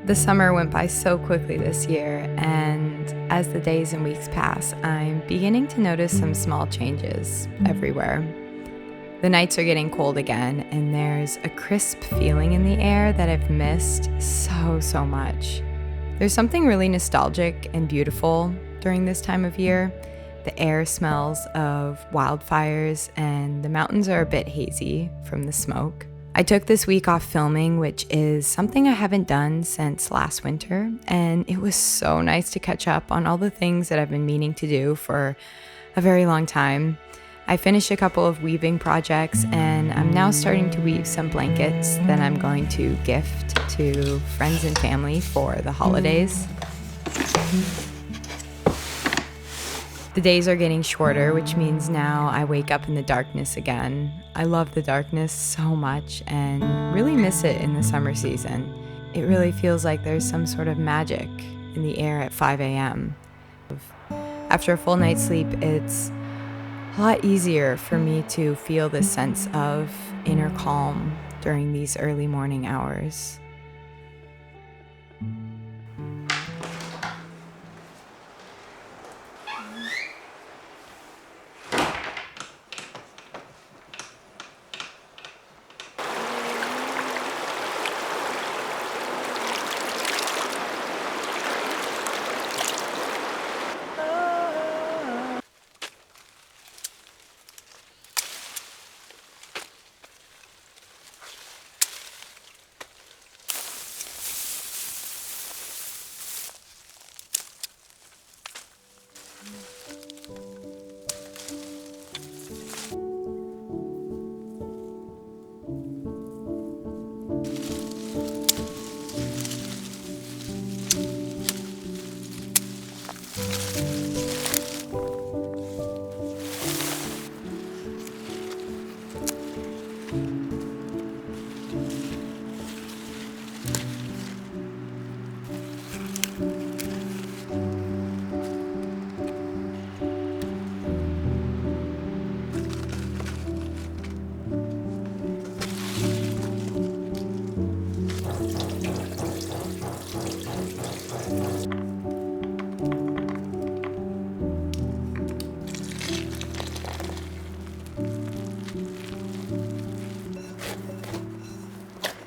The summer went by so quickly this year, and as the days and weeks pass, I'm beginning to notice some small changes everywhere. The nights are getting cold again, and there's a crisp feeling in the air that I've missed so much. There's something really nostalgic and beautiful during this time of year. The air smells of wildfires, and the mountains are a bit hazy from the smoke. I took this week off filming, which is something I haven't done since last winter, and it was so nice to catch up on all the things that I've been meaning to do for a very long time. I finished a couple of weaving projects, and I'm now starting to weave some blankets that I'm going to gift to friends and family for the holidays. The days are getting shorter, which means now I wake up in the darkness again. I love the darkness so much and really miss it in the summer season. It really feels like there's some sort of magic in the air at 5 a.m. After a full night's sleep, it's a lot easier for me to feel this sense of inner calm during these early morning hours.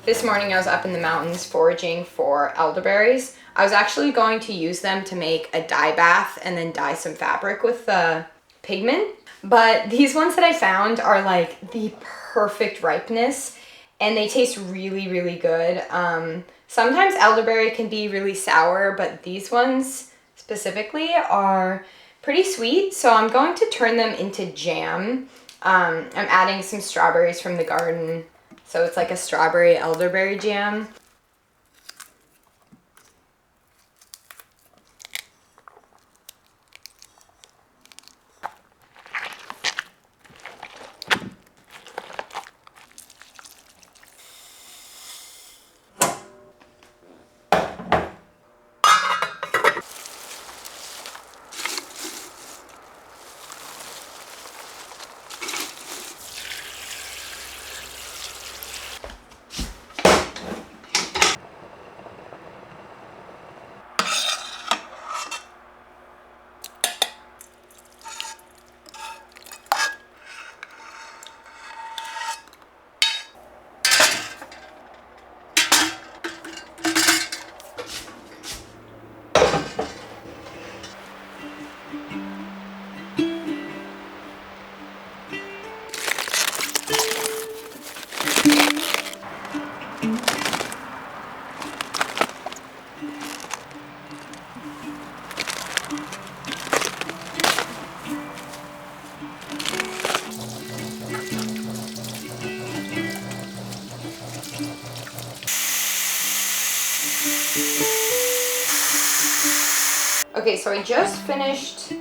This morning I was up in the mountains foraging for elderberries. I was actually going to use them to make a dye bath and then dye some fabric with the pigment. But these ones that I found are like the perfect ripeness and they taste really good. Sometimes elderberry can be really sour, but these ones specifically are pretty sweet. So I'm going to turn them into jam. I'm adding some strawberries from the garden. So it's like a strawberry elderberry jam. Okay, so I just finished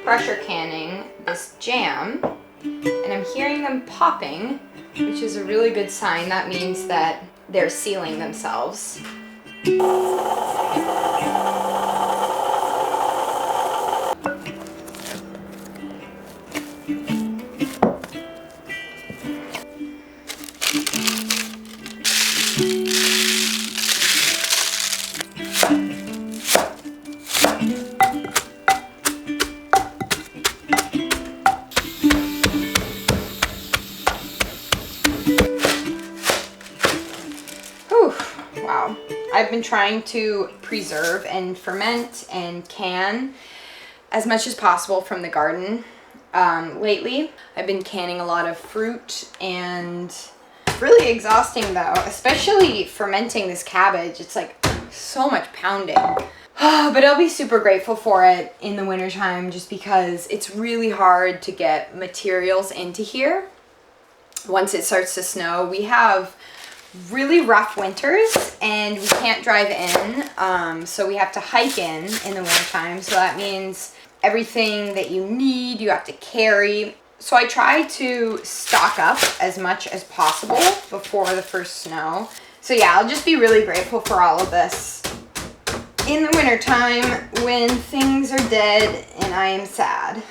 pressure canning this jam, and I'm hearing them popping, which is a really good sign. That means that they're sealing themselves. trying to preserve and ferment and can as much as possible from the garden. Lately, I've been canning a lot of fruit, and it's really exhausting though, especially fermenting this cabbage. It's like so much pounding. But I'll be super grateful for it in the wintertime just because it's really hard to get materials into here once it starts to snow. We have really rough winters and we can't drive in, so we have to hike in the wintertime. So that means everything that you need, you have to carry. So I try to stock up as much as possible before the first snow. So yeah, I'll just be really grateful for all of this in the wintertime when things are dead and I am sad.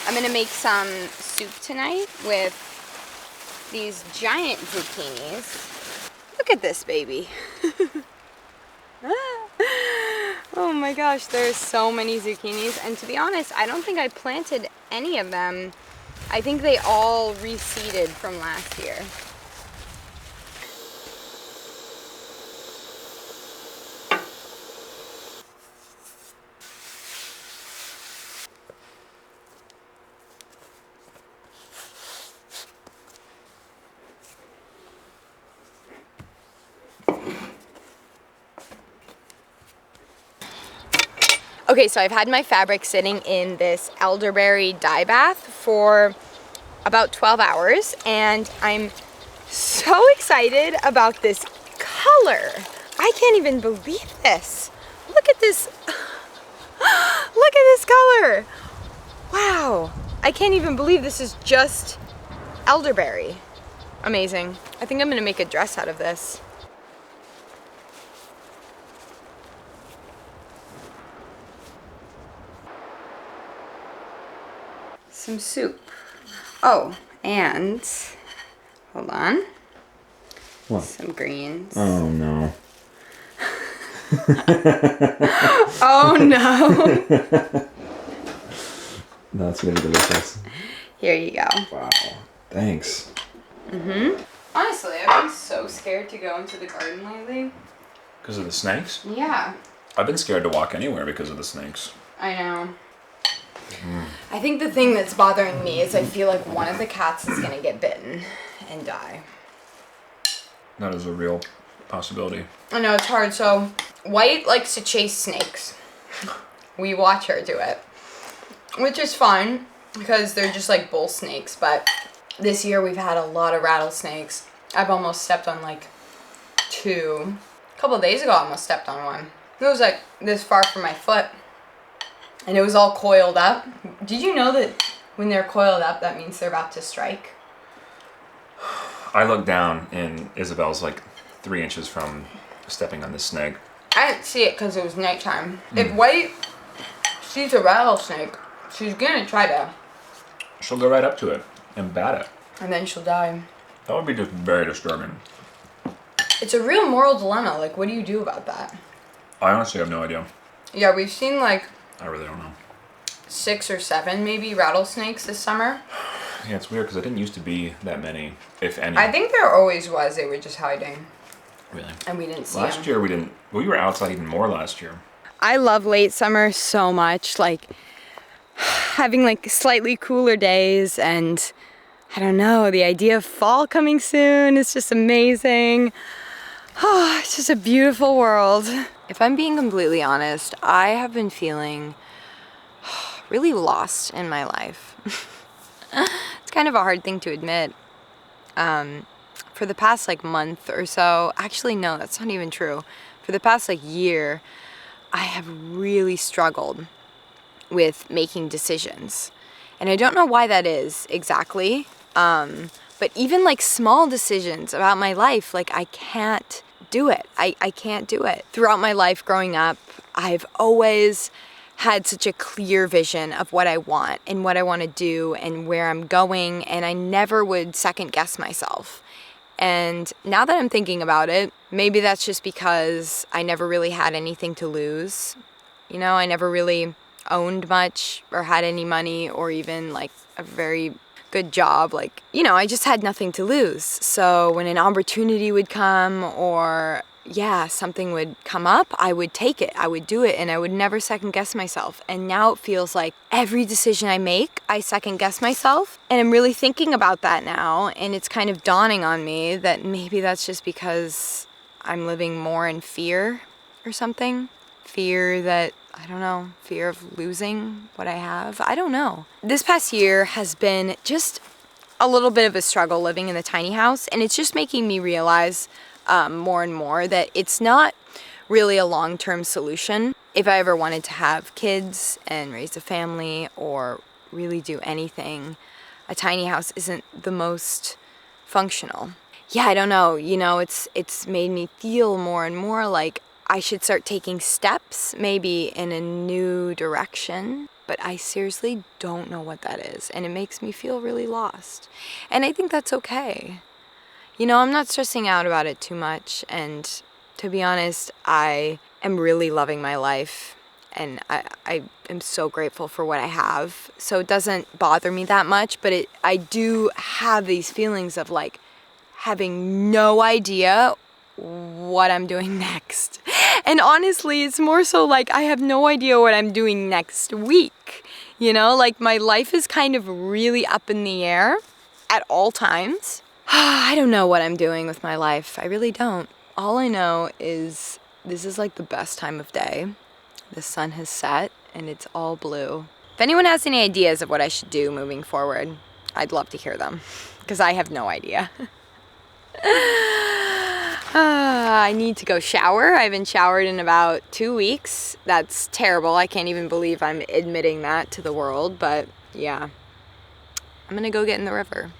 I'm gonna make some soup tonight with these giant zucchinis. Look at this baby. Oh my gosh, there's so many zucchinis, and to be honest, I don't think I planted any of them. I think they all reseeded from last year. Okay, so I've had my fabric sitting in this elderberry dye bath for about 12 hours, and I'm so excited about this color. I can't even believe this. Look at this. Look at this color. Wow. I can't even believe this is just elderberry. Amazing. I think I'm gonna make a dress out of this. Some soup. Oh, and hold on. What? Some greens. Oh no. Oh no. That's gonna be delicious. Here you go. Wow. Thanks. Honestly, I've been so scared to go into the garden lately. Because of the snakes? Yeah, I've been scared to walk anywhere because of the snakes. I know. I think the thing that's bothering me is I feel like one of the cats is gonna get bitten and die. That is a real possibility. I know, it's hard. So, White likes to chase snakes. We watch her do it, which is fun because they're just like bull snakes, but this year we've had a lot of rattlesnakes. I've almost stepped on like 2. A couple of days ago I almost stepped on one. It was like this far from my foot. And it was all coiled up. Did you know that when they're coiled up, that means they're about to strike? I looked down and Isabel's like 3 inches from stepping on this snake. I didn't see it because it was nighttime. If White sees a rattlesnake, she's gonna try to. She'll go right up to it and bat it. And then she'll die. That would be just very disturbing. It's a real moral dilemma. Like, what do you do about that? I honestly have no idea. Yeah, we've seen like I really don't know. 6 or 7 maybe rattlesnakes this summer. Yeah, it's weird because it didn't used to be that many, if any. I think there always was. They were just hiding. Really? And we didn't see Last them. year we didn't. We were outside even more last year. I love late summer so much. Like having like slightly cooler days, and I don't know, the idea of fall coming soon is just amazing. Oh, it's just a beautiful world. If I'm being completely honest, I have been feeling really lost in my life. It's kind of a hard thing to admit. for the past like month or so, actually no, that's not even true. For the past like year, I have really struggled with making decisions. And I don't know why that is exactly. But even like small decisions about my life, like I can't do it. I can't do it. Throughout my life growing up, I've always had such a clear vision of what I want and what I want to do and where I'm going, and I never would second guess myself. And now that I'm thinking about it, maybe that's just because I never really had anything to lose. You know, I never really owned much or had any money or even like a very good job. Like, you know, I just had nothing to lose. So when an opportunity would come or something would come up, I would take it, I would do it, and I would never second guess myself. And now it feels like every decision I make, I second guess myself. And I'm really thinking about that now, and it's kind of dawning on me that maybe that's just because I'm living more in fear or something. Fear that, I don't know, fear of losing what I have. I don't know. This past year has been just a little bit of a struggle living in the tiny house, and it's just making me realize more and more that it's not really a long-term solution. If I ever wanted to have kids and raise a family or really do anything, a tiny house isn't the most functional. Yeah, I don't know. You know, it's made me feel more and more like I should start taking steps maybe in a new direction, but I seriously don't know what that is, and it makes me feel really lost. And I think that's okay. You know, I'm not stressing out about it too much, and to be honest, I am really loving my life, and I am so grateful for what I have. So it doesn't bother me that much, but I do have these feelings of like having no idea what I'm doing next. And honestly, it's more so like I have no idea what I'm doing next week. You know, like my life is kind of really up in the air at all times. I don't know what I'm doing with my life. I really don't. All I know is this is like the best time of day. The sun has set and it's all blue. If anyone has any ideas of what I should do moving forward, I'd love to hear them because I have no idea. I need to go shower. I haven't showered in about 2 weeks. That's terrible. I can't even believe I'm admitting that to the world, but yeah. I'm gonna go get in the river.